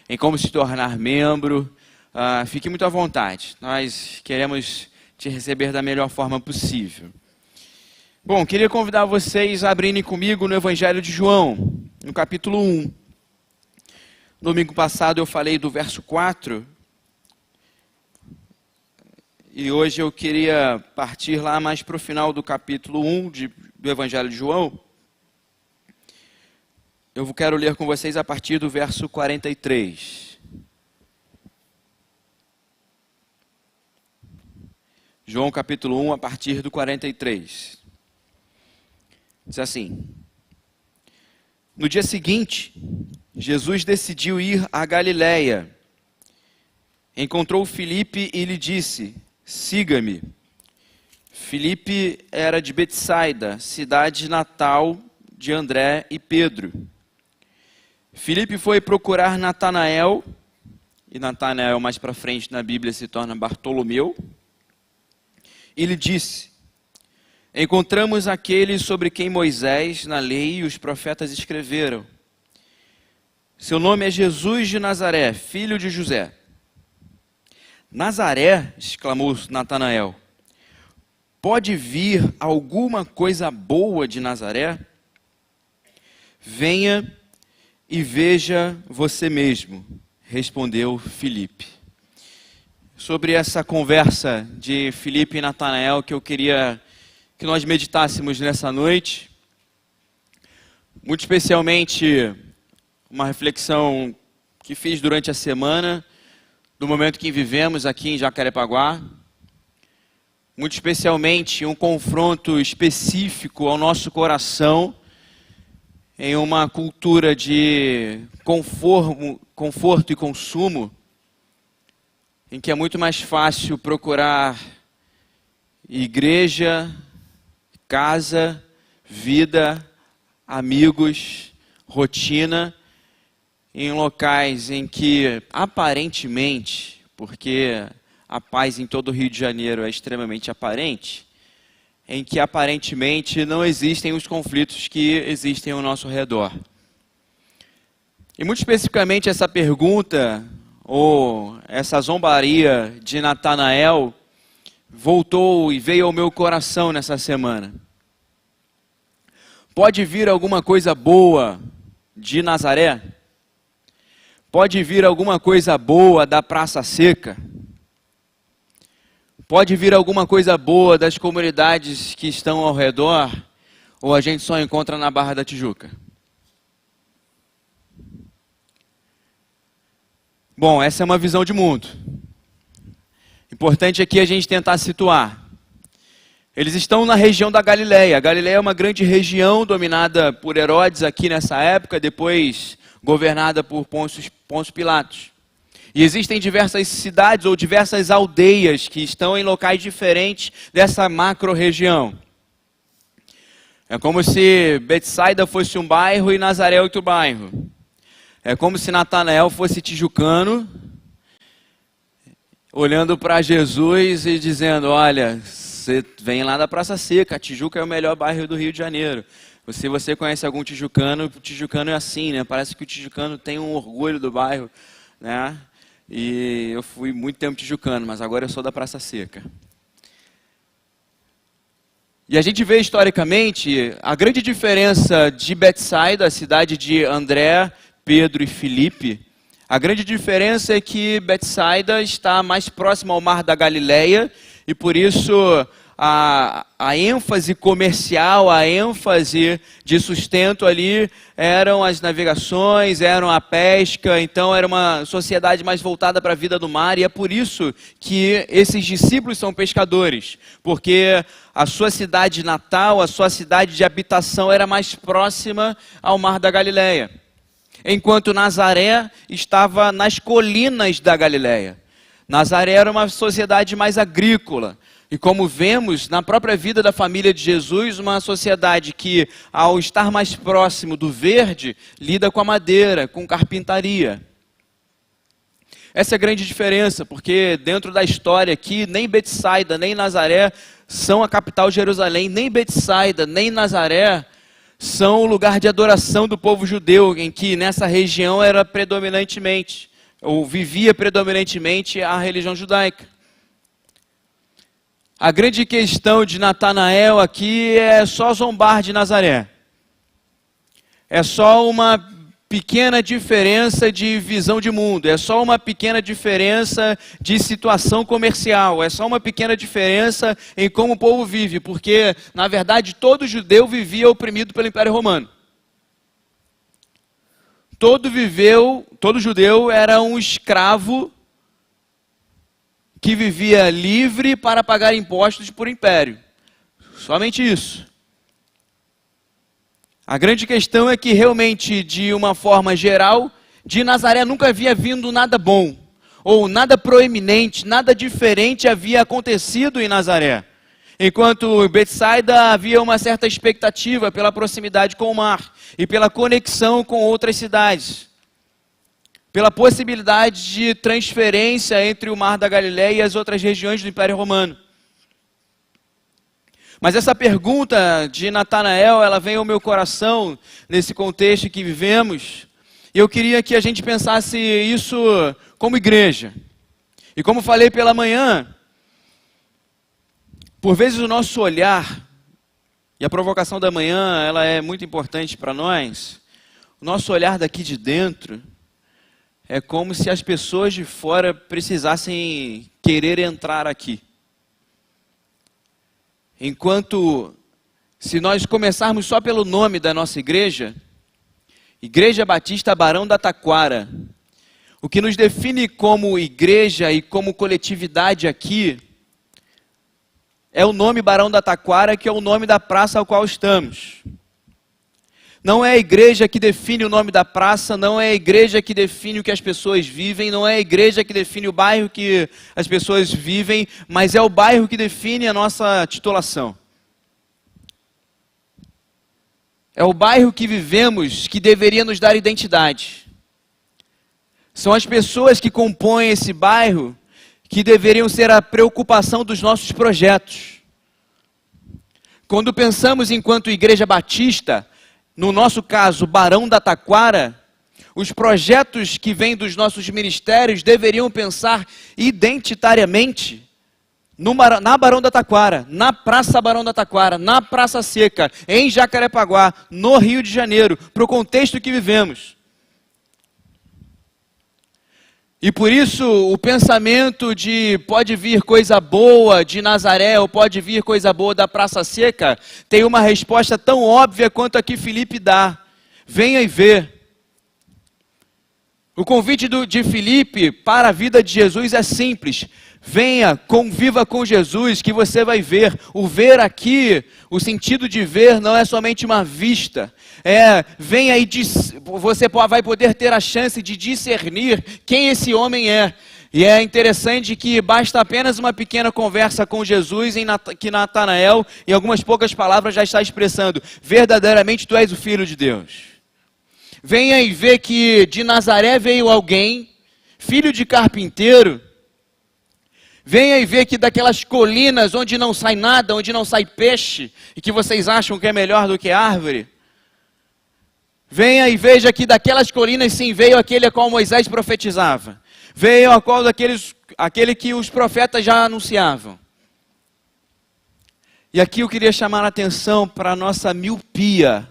em como se tornar membro. Fique muito à vontade. Nós queremos te receber da melhor forma possível. Bom, queria convidar vocês a abrirem comigo no Evangelho de João, no capítulo 1. Domingo passado eu falei do verso 4. E hoje eu queria partir lá mais para o final do capítulo 1 do Evangelho de João. Eu quero ler com vocês a partir do verso 43. João capítulo 1, a partir do 43. Diz assim: No dia seguinte, Jesus decidiu ir a Galiléia. Encontrou Filipe e lhe disse: Siga-me. Filipe era de Betsaida, cidade natal de André e Pedro. Filipe foi procurar Natanael, e Natanael mais para frente na Bíblia se torna Bartolomeu, e lhe disse: Encontramos aquele sobre quem Moisés, na lei e os profetas escreveram. Seu nome é Jesus de Nazaré, filho de José. Nazaré, exclamou Natanael, pode vir alguma coisa boa de Nazaré? Venha e veja você mesmo, respondeu Filipe. Sobre essa conversa de Filipe e Natanael que eu queria que nós meditássemos nessa noite, muito especialmente uma reflexão que fiz durante a semana, do momento que vivemos aqui em Jacarepaguá, muito especialmente um confronto específico ao nosso coração, em uma cultura de conforto e consumo, em que é muito mais fácil procurar igreja, casa, vida, amigos, rotina, em locais em que aparentemente, porque a paz em todo o Rio de Janeiro é extremamente aparente, em que aparentemente não existem os conflitos que existem ao nosso redor. E muito especificamente essa pergunta, ou essa zombaria de Natanael, voltou e veio ao meu coração nessa semana. Pode vir alguma coisa boa de Nazaré? Pode vir alguma coisa boa da Praça Seca? Pode vir alguma coisa boa das comunidades que estão ao redor? Ou a gente só encontra na Barra da Tijuca? Bom, essa é uma visão de mundo. Importante aqui a gente tentar situar. Eles estão na região da Galiléia. A Galiléia é uma grande região dominada por Herodes aqui nessa época, depois governada por Pôncio Pilatos. E existem diversas cidades ou diversas aldeias que estão em locais diferentes dessa macro-região. É como se Betsaida fosse um bairro e Nazaré outro bairro. É como se Natanael fosse tijucano, olhando para Jesus e dizendo: olha, você vem lá da Praça Seca, a Tijuca é o melhor bairro do Rio de Janeiro. Se você conhece algum tijucano, o tijucano é assim, né? Parece que o tijucano tem um orgulho do bairro, né? E eu fui muito tempo tijucano, mas agora eu sou da Praça Seca. E a gente vê historicamente a grande diferença de Betsaida, a cidade de André, Pedro e Filipe. A grande diferença é que Betsaida está mais próxima ao mar da Galiléia e por isso a ênfase comercial, a ênfase de sustento ali eram as navegações, eram a pesca, então era uma sociedade mais voltada para a vida do mar, e é por isso que esses discípulos são pescadores, porque a sua cidade natal, a sua cidade de habitação era mais próxima ao mar da Galiléia, enquanto Nazaré estava nas colinas da Galiléia. Nazaré era uma sociedade mais agrícola. E como vemos na própria vida da família de Jesus, uma sociedade que, ao estar mais próximo do verde, lida com a madeira, com carpintaria. Essa é a grande diferença, porque dentro da história aqui, nem Betsaida, nem Nazaré são a capital de Jerusalém, nem Betsaida, nem Nazaré são o lugar de adoração do povo judeu, em que nessa região era predominantemente ou vivia predominantemente a religião judaica. A grande questão de Natanael aqui é só zombar de Nazaré. É só uma pequena diferença de visão de mundo, é só uma pequena diferença de situação comercial, é só uma pequena diferença em como o povo vive, porque, na verdade, todo judeu vivia oprimido pelo Império Romano. Todo judeu era um escravo que vivia livre para pagar impostos por império. Somente isso. A grande questão é que realmente, de uma forma geral, de Nazaré nunca havia vindo nada bom, ou nada proeminente, nada diferente havia acontecido em Nazaré. Enquanto em Betsaida havia uma certa expectativa pela proximidade com o mar e pela conexão com outras cidades, pela possibilidade de transferência entre o Mar da Galileia e as outras regiões do Império Romano. Mas essa pergunta de Natanael, ela vem ao meu coração nesse contexto que vivemos, e eu queria que a gente pensasse isso como igreja. E como falei pela manhã, por vezes o nosso olhar, e a provocação da manhã, ela é muito importante para nós, o nosso olhar daqui de dentro é como se as pessoas de fora precisassem querer entrar aqui. Enquanto, se nós começarmos só pelo nome da nossa igreja, Igreja Batista Barão da Taquara, o que nos define como igreja e como coletividade aqui, é o nome Barão da Taquara, que é o nome da praça ao qual estamos. Não é a igreja que define o nome da praça, não é a igreja que define o que as pessoas vivem, não é a igreja que define o bairro que as pessoas vivem, mas é o bairro que define a nossa titulação. É o bairro que vivemos que deveria nos dar identidade. São as pessoas que compõem esse bairro que deveriam ser a preocupação dos nossos projetos. Quando pensamos enquanto Igreja Batista, no nosso caso, Barão da Taquara, os projetos que vêm dos nossos ministérios deveriam pensar identitariamente na Barão da Taquara, na Praça Barão da Taquara, na Praça Seca, em Jacarepaguá, no Rio de Janeiro, para o contexto que vivemos. E por isso o pensamento de pode vir coisa boa de Nazaré ou pode vir coisa boa da Praça Seca tem uma resposta tão óbvia quanto a que Filipe dá. Venha e vê. O convite de Filipe para a vida de Jesus é simples. Venha, conviva com Jesus que você vai ver. O ver aqui, o sentido de ver não é somente uma vista. Venha e você vai poder ter a chance de discernir quem esse homem é. E é interessante que basta apenas uma pequena conversa com Jesus que Natanael, em algumas poucas palavras, já está expressando: verdadeiramente tu és o Filho de Deus. Venha e vê que de Nazaré veio alguém, filho de carpinteiro. Venha e vê que daquelas colinas onde não sai nada, onde não sai peixe, e que vocês acham que é melhor do que árvore. Venha e veja que daquelas colinas sim veio aquele a qual Moisés profetizava. Veio a qual aquele que os profetas já anunciavam. E aqui eu queria chamar a atenção para a nossa miopia,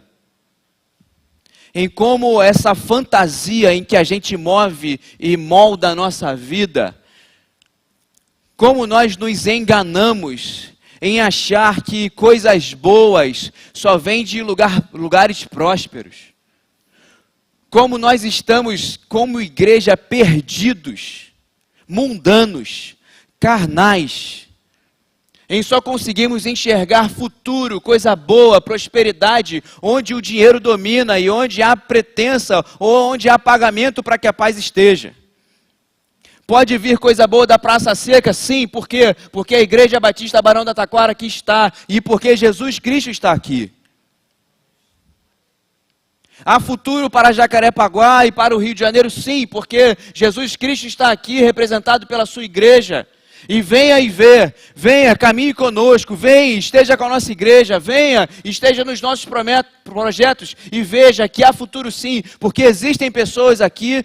em como essa fantasia em que a gente move e molda a nossa vida, como nós nos enganamos em achar que coisas boas só vêm de lugares prósperos. Como nós estamos, como igreja, perdidos, mundanos, carnais, em só conseguimos enxergar futuro, coisa boa, prosperidade, onde o dinheiro domina e onde há pretensa ou onde há pagamento para que a paz esteja. Pode vir coisa boa da Praça Seca? Sim, por quê? Porque a Igreja Batista Barão da Taquara aqui está e porque Jesus Cristo está aqui. Há futuro para Jacarepaguá e para o Rio de Janeiro? Sim, porque Jesus Cristo está aqui representado pela sua igreja. E venha e vê, venha, caminhe conosco, venha, esteja com a nossa igreja, venha, esteja nos nossos projetos e veja que há futuro sim, porque existem pessoas aqui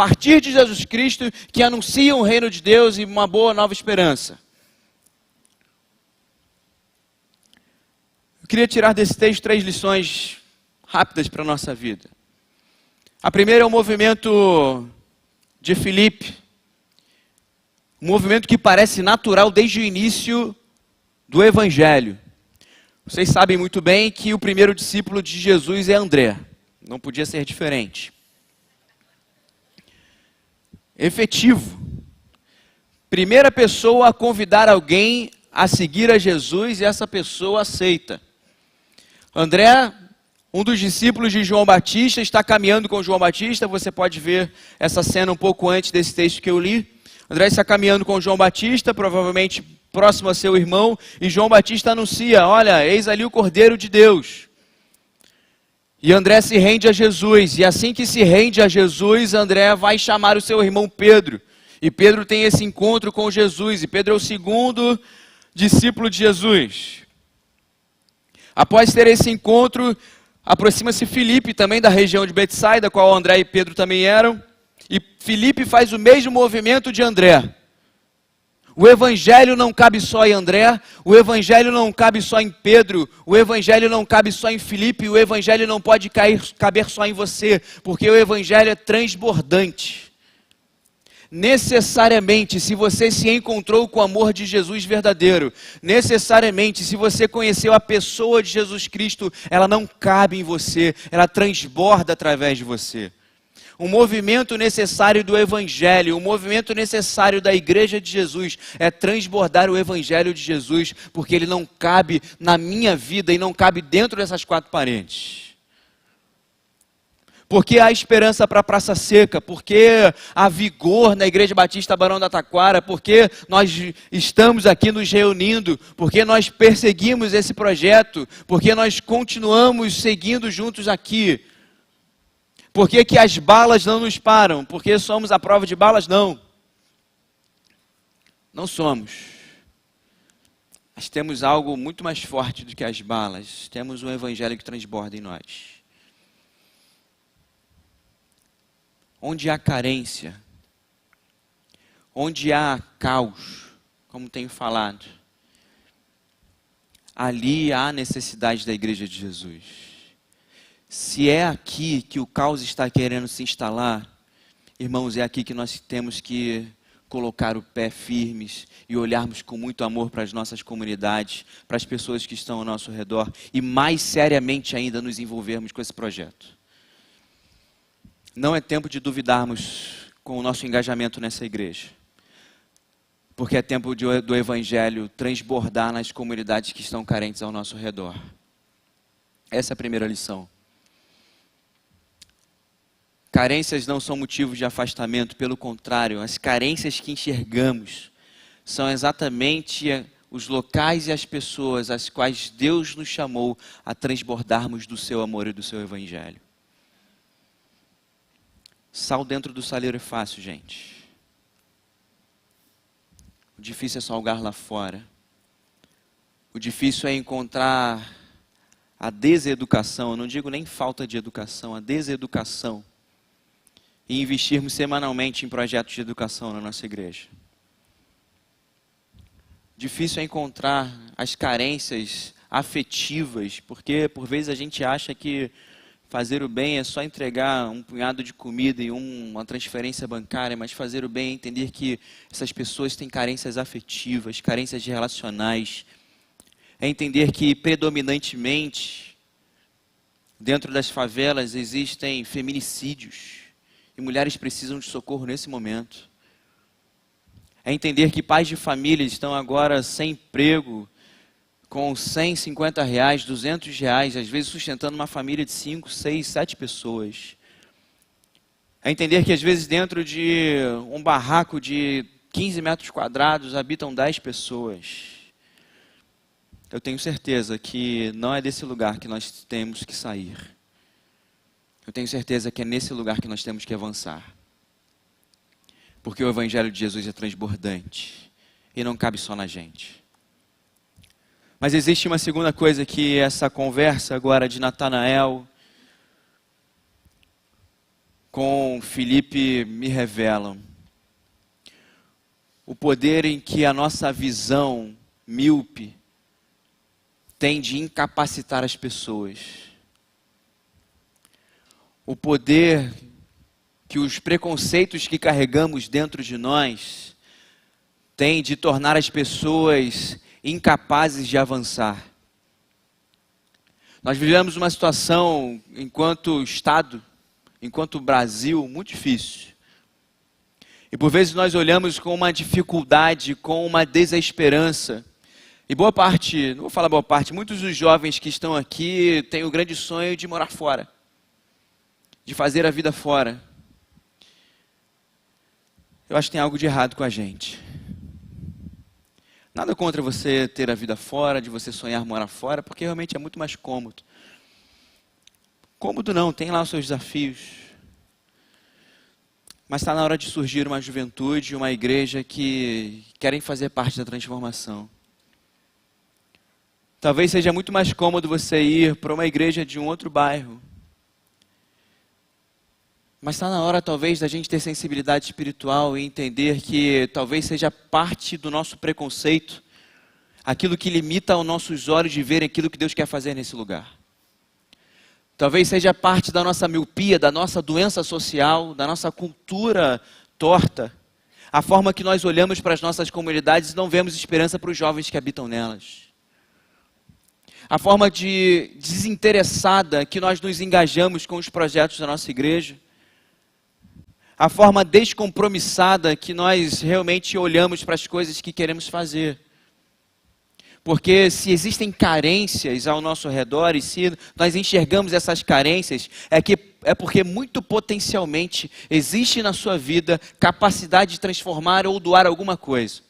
partir de Jesus Cristo que anunciam o reino de Deus e uma boa nova esperança. Eu queria tirar desse texto 3 lições rápidas para a nossa vida. A primeira é o movimento de Filipe, um movimento que parece natural desde o início do Evangelho. Vocês sabem muito bem que o primeiro discípulo de Jesus é André, não podia ser diferente. Efetivo. Primeira pessoa a convidar alguém a seguir a Jesus e essa pessoa aceita. André, um dos discípulos de João Batista, está caminhando com João Batista. Você pode ver essa cena um pouco antes desse texto que eu li. André está caminhando com João Batista, provavelmente próximo a seu irmão, e João Batista anuncia: olha, eis ali o Cordeiro de Deus. E André se rende a Jesus, e assim que se rende a Jesus, André vai chamar o seu irmão Pedro. E Pedro tem esse encontro com Jesus, e Pedro é o segundo discípulo de Jesus. Após ter esse encontro, aproxima-se Filipe, também da região de Betsaida, qual André e Pedro também eram. E Filipe faz o mesmo movimento de André. O evangelho não cabe só em André, o evangelho não cabe só em Pedro, o evangelho não cabe só em Filipe, o evangelho não pode caber só em você, porque o evangelho é transbordante. Necessariamente, se você se encontrou com o amor de Jesus verdadeiro, necessariamente, se você conheceu a pessoa de Jesus Cristo, ela não cabe em você, ela transborda através de você. O movimento necessário do Evangelho, o movimento necessário da Igreja de Jesus é transbordar o Evangelho de Jesus, porque ele não cabe na minha vida e não cabe dentro dessas 4 paredes. Porque há esperança para a Praça Seca, porque há vigor na Igreja Batista Barão da Taquara, porque nós estamos aqui nos reunindo, porque nós perseguimos esse projeto, porque nós continuamos seguindo juntos aqui. Por que as balas não nos param? Porque somos a prova de balas? Não. Não somos. Mas temos algo muito mais forte do que as balas. Temos um evangelho que transborda em nós. Onde há carência, onde há caos, como tenho falado, ali há necessidade da Igreja de Jesus. Se é aqui que o caos está querendo se instalar, irmãos, é aqui que nós temos que colocar o pé firmes e olharmos com muito amor para as nossas comunidades, para as pessoas que estão ao nosso redor e mais seriamente ainda nos envolvermos com esse projeto. Não é tempo de duvidarmos com o nosso engajamento nessa igreja, porque é tempo do Evangelho transbordar nas comunidades que estão carentes ao nosso redor. Essa é a primeira lição. Carências não são motivos de afastamento, pelo contrário, as carências que enxergamos são exatamente os locais e as pessoas às quais Deus nos chamou a transbordarmos do seu amor e do seu Evangelho. Sal dentro do saleiro é fácil, gente. O difícil é salgar lá fora. O difícil é encontrar a deseducação, eu não digo nem falta de educação, a deseducação, e investirmos semanalmente em projetos de educação na nossa igreja. Difícil é encontrar as carências afetivas, porque por vezes a gente acha que fazer o bem é só entregar um punhado de comida e uma transferência bancária, mas fazer o bem é entender que essas pessoas têm carências afetivas, carências relacionais. É entender que predominantemente dentro das favelas existem feminicídios e mulheres precisam de socorro nesse momento. É entender que pais de família estão agora sem emprego, com 150 reais, 200 reais, às vezes sustentando uma família de 5, 6, 7 pessoas. É entender que às vezes dentro de um barraco de 15 metros quadrados habitam 10 pessoas. Eu tenho certeza que não é desse lugar que nós temos que sair. Eu tenho certeza que é nesse lugar que nós temos que avançar. Porque o Evangelho de Jesus é transbordante e não cabe só na gente. Mas existe uma segunda coisa, que essa conversa agora de Natanael com Filipe me revelam o poder em que a nossa visão míope tem de incapacitar as pessoas. O poder que os preconceitos que carregamos dentro de nós tem de tornar as pessoas incapazes de avançar. Nós vivemos uma situação, enquanto Estado, enquanto Brasil, muito difícil. E por vezes nós olhamos com uma dificuldade, com uma desesperança. E boa parte, não vou falar boa parte, muitos dos jovens que estão aqui têm o grande sonho de morar fora, de fazer a vida fora. Eu acho que tem algo de errado com a gente. Nada contra você ter a vida fora, de você sonhar morar fora, porque realmente é muito mais cômodo. Cômodo não, tem lá os seus desafios. Mas está na hora de surgir uma juventude, uma igreja que querem fazer parte da transformação. Talvez seja muito mais cômodo você ir para uma igreja de um outro bairro. Mas está na hora, talvez, da gente ter sensibilidade espiritual e entender que talvez seja parte do nosso preconceito, aquilo que limita os nossos olhos de ver aquilo que Deus quer fazer nesse lugar. Talvez seja parte da nossa miopia, da nossa doença social, da nossa cultura torta, a forma que nós olhamos para as nossas comunidades e não vemos esperança para os jovens que habitam nelas. A forma de desinteressada que nós nos engajamos com os projetos da nossa igreja. A forma descompromissada que nós realmente olhamos para as coisas que queremos fazer. Porque se existem carências ao nosso redor e se nós enxergamos essas carências, é porque muito potencialmente existe na sua vida capacidade de transformar ou doar alguma coisa.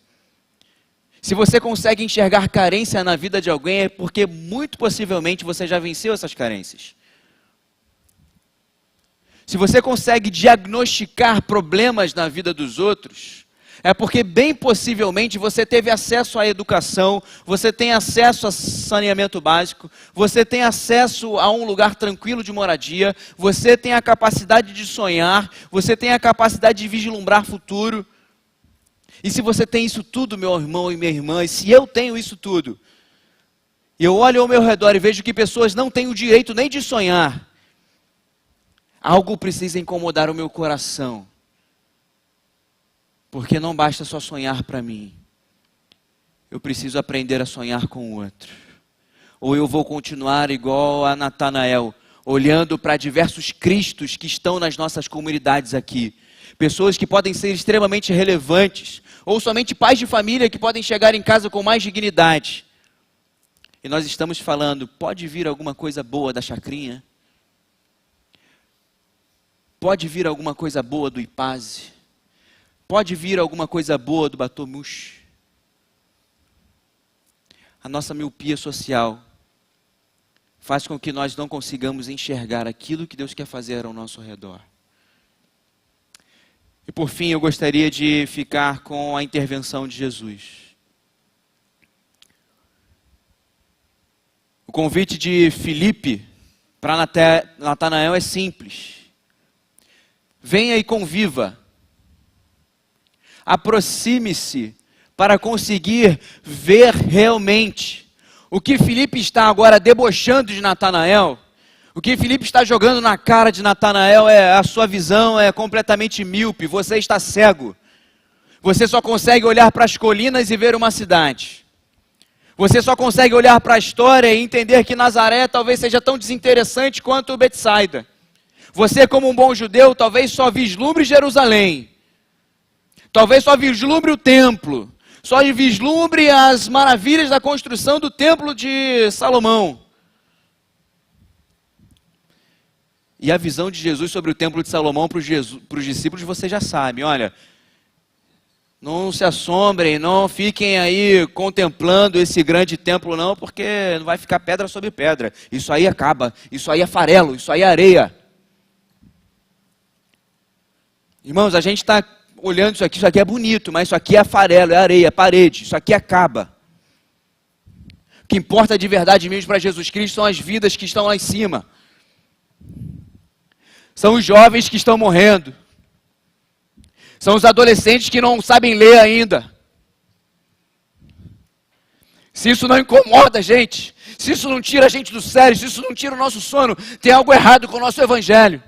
Se você consegue enxergar carência na vida de alguém, é porque muito possivelmente você já venceu essas carências. Se você consegue diagnosticar problemas na vida dos outros, é porque bem possivelmente você teve acesso à educação, você tem acesso a saneamento básico, você tem acesso a um lugar tranquilo de moradia, você tem a capacidade de sonhar, você tem a capacidade de vislumbrar futuro. E se você tem isso tudo, meu irmão e minha irmã, e se eu tenho isso tudo, e eu olho ao meu redor e vejo que pessoas não têm o direito nem de sonhar, algo precisa incomodar o meu coração. Porque não basta só sonhar para mim. Eu preciso aprender a sonhar com o outro. Ou eu vou continuar igual a Natanael, olhando para diversos cristos que estão nas nossas comunidades aqui. Pessoas que podem ser extremamente relevantes. Ou somente pais de família que podem chegar em casa com mais dignidade. E nós estamos falando, pode vir alguma coisa boa da chacrinha? Pode vir alguma coisa boa do Ipaze? Pode vir alguma coisa boa do Batomush? A nossa miopia social faz com que nós não consigamos enxergar aquilo que Deus quer fazer ao nosso redor. E por fim, eu gostaria de ficar com a intervenção de Jesus. O convite de Filipe para Natanael é simples. Venha e conviva. Aproxime-se para conseguir ver realmente o que Filipe está agora debochando de Natanael. O que Filipe está jogando na cara de Natanael é a sua visão é completamente míope. Você está cego. Você só consegue olhar para as colinas e ver uma cidade. Você só consegue olhar para a história e entender que Nazaré talvez seja tão desinteressante quanto Betsaida. Você, como um bom judeu, talvez só vislumbre Jerusalém. Talvez só vislumbre o templo. Só vislumbre as maravilhas da construção do templo de Salomão. E a visão de Jesus sobre o templo de Salomão para os discípulos, você já sabe. Olha, não se assombrem, não fiquem aí contemplando esse grande templo não, porque não vai ficar pedra sobre pedra. Isso aí acaba, isso aí é farelo, isso aí é areia. Irmãos, a gente está olhando isso aqui é bonito, mas isso aqui é farelo, é areia, é parede, isso aqui acaba. O que importa de verdade mesmo para Jesus Cristo são as vidas que estão lá em cima. São os jovens que estão morrendo. São os adolescentes que não sabem ler ainda. Se isso não incomoda a gente, se isso não tira a gente do sério, se isso não tira o nosso sono, tem algo errado com o nosso evangelho.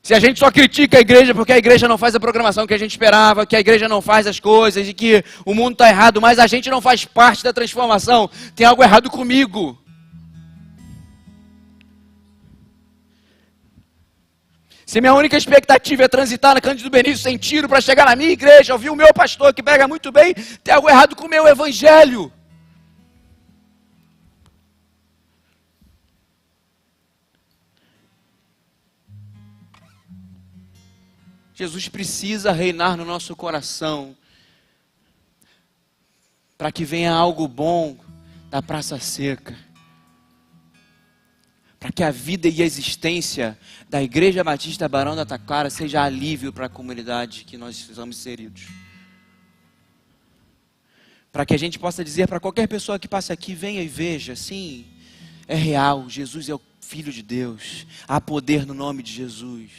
Se a gente só critica a igreja porque a igreja não faz a programação que a gente esperava, que a igreja não faz as coisas e que o mundo está errado, mas a gente não faz parte da transformação, tem algo errado comigo. Se minha única expectativa é transitar na Cândido Benício sem tiro para chegar na minha igreja, ouvir o meu pastor que prega muito bem, tem algo errado com o meu evangelho. Jesus precisa reinar no nosso coração para que venha algo bom da Praça Seca. Para que a vida e a existência da Igreja Batista Barão da Taquara seja alívio para a comunidade que nós estamos inseridos. Para que a gente possa dizer para qualquer pessoa que passe aqui, venha e veja, sim, é real, Jesus é o Filho de Deus, há poder no nome de Jesus.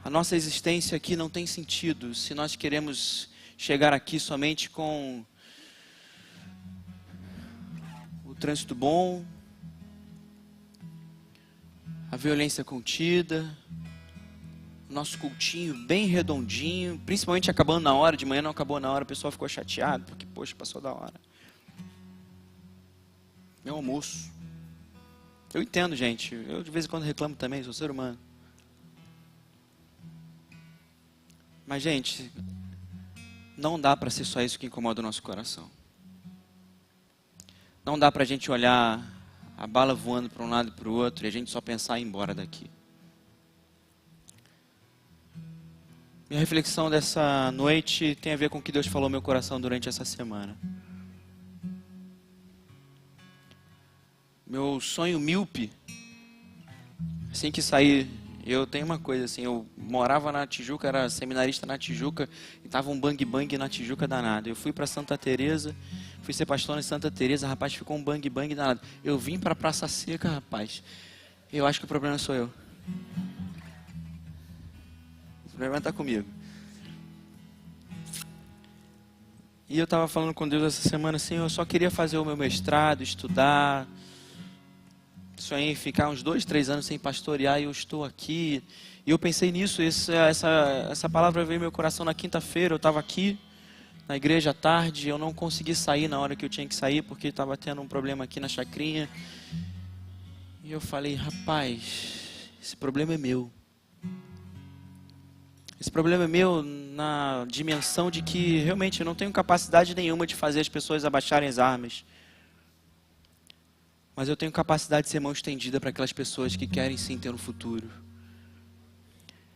A nossa existência aqui não tem sentido se nós queremos chegar aqui somente com o trânsito bom, a violência contida, o nosso cultinho bem redondinho, principalmente acabando na hora, de manhã não acabou na hora, o pessoal ficou chateado, porque, poxa, passou da hora. Meu almoço. Eu entendo, gente, eu de vez em quando reclamo também, sou ser humano. Mas, gente, não dá para ser só isso que incomoda o nosso coração. Não dá para a gente olhar a bala voando para um lado e para o outro e a gente só pensar em ir embora daqui. Minha reflexão dessa noite tem a ver com o que Deus falou no meu coração durante essa semana. Meu sonho míope, assim que sair, eu tenho uma coisa assim, eu morava na Tijuca, era seminarista na Tijuca, e tava um bang bang na Tijuca danado. Eu fui para Santa Teresa, fui ser pastor em Santa Teresa, rapaz, ficou um bang bang danado. Eu vim para Praça Seca, rapaz. Eu acho que o problema sou eu. O problema está comigo. E eu estava falando com Deus essa semana assim, eu só queria fazer o meu mestrado, estudar. Sonhei em ficar uns 2, 3 anos sem pastorear e eu estou aqui. E eu pensei nisso, essa palavra veio no meu coração na quinta-feira. Eu estava aqui na igreja à tarde, eu não consegui sair na hora que eu tinha que sair, porque estava tendo um problema aqui na chacrinha. E eu falei, rapaz, esse problema é meu. Esse problema é meu na dimensão de que realmente eu não tenho capacidade nenhuma de fazer as pessoas abaixarem as armas. Mas eu tenho capacidade de ser mão estendida para aquelas pessoas que querem sim ter um futuro.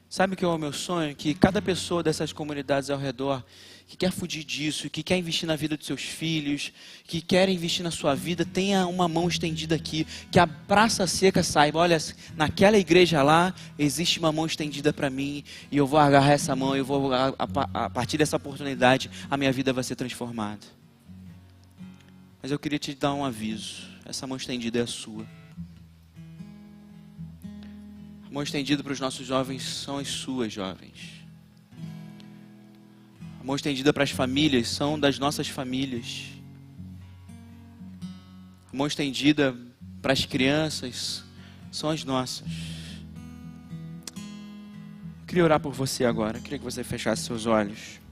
Sabe o que é o meu sonho? Que cada pessoa dessas comunidades ao redor, que quer fugir disso, que quer investir na vida dos seus filhos, que quer investir na sua vida, tenha uma mão estendida aqui. Que a Praça Seca saiba, olha, naquela igreja lá, existe uma mão estendida para mim, e eu vou agarrar essa mão, eu vou, a partir dessa oportunidade, a minha vida vai ser transformada. Mas eu queria te dar um aviso. Essa mão estendida é a sua. A mão estendida para os nossos jovens são as suas, jovens. A mão estendida para as famílias são das nossas famílias. A mão estendida para as crianças são as nossas. Eu queria orar por você agora. Eu queria que você fechasse seus olhos.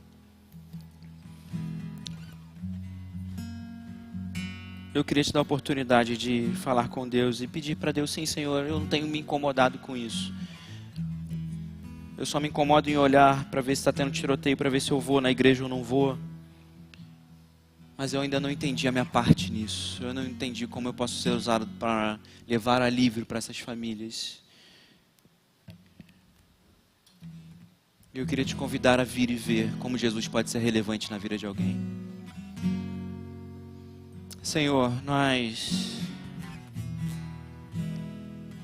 Eu queria te dar a oportunidade de falar com Deus e pedir para Deus, sim, Senhor, eu não tenho me incomodado com isso. Eu só me incomodo em olhar para ver se está tendo tiroteio, para ver se eu vou na igreja ou não vou. Mas eu ainda não entendi a minha parte nisso. Eu não entendi como eu posso ser usado para levar alívio para essas famílias. Eu queria te convidar a vir e ver como Jesus pode ser relevante na vida de alguém. Senhor, nós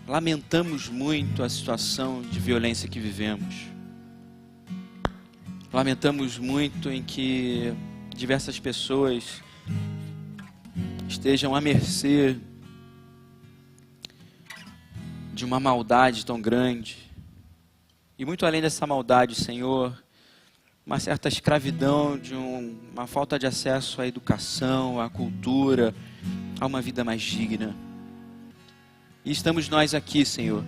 lamentamos muito a situação de violência que vivemos. Lamentamos muito em que diversas pessoas estejam à mercê de uma maldade tão grande. E muito além dessa maldade, Senhor, uma certa escravidão de uma falta de acesso à educação, à cultura, a uma vida mais digna. E estamos nós aqui, Senhor.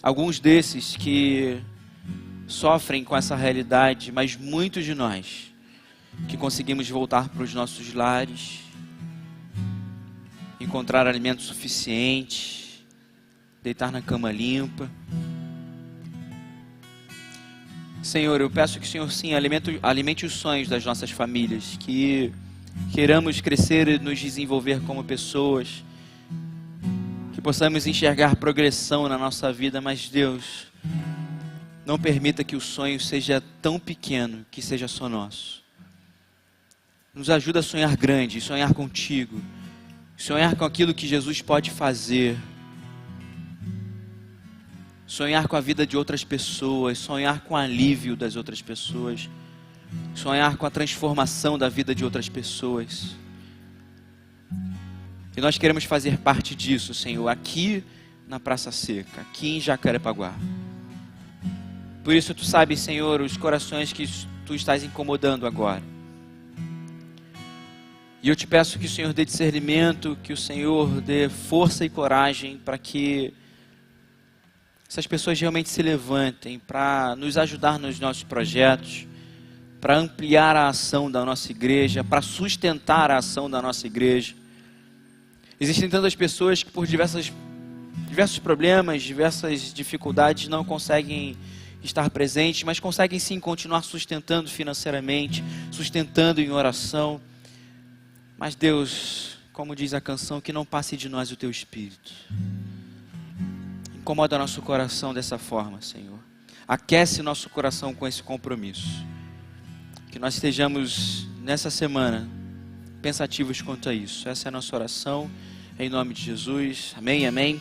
Alguns desses que sofrem com essa realidade, mas muitos de nós que conseguimos voltar para os nossos lares, encontrar alimento suficiente, deitar na cama limpa. Senhor, eu peço que o Senhor, sim, alimente os sonhos das nossas famílias, que queiramos crescer e nos desenvolver como pessoas, que possamos enxergar progressão na nossa vida, mas Deus, não permita que o sonho seja tão pequeno que seja só nosso. Nos ajuda a sonhar grande, sonhar contigo, sonhar com aquilo que Jesus pode fazer, sonhar com a vida de outras pessoas, sonhar com o alívio das outras pessoas, sonhar com a transformação da vida de outras pessoas. E nós queremos fazer parte disso, Senhor, aqui na Praça Seca, aqui em Jacarepaguá. Por isso tu sabes, Senhor, os corações que tu estás incomodando agora. E eu te peço que o Senhor dê discernimento, que o Senhor dê força e coragem para que essas pessoas realmente se levantem para nos ajudar nos nossos projetos, para ampliar a ação da nossa igreja, para sustentar a ação da nossa igreja. Existem tantas pessoas que por diversos problemas, diversas dificuldades não conseguem estar presentes, mas conseguem sim continuar sustentando financeiramente, sustentando em oração. Mas Deus, como diz a canção, que não passe de nós o teu Espírito. Incomoda nosso coração dessa forma, Senhor. Aquece nosso coração com esse compromisso. Que nós estejamos nessa semana pensativos quanto a isso. Essa é a nossa oração, em nome de Jesus. Amém, amém.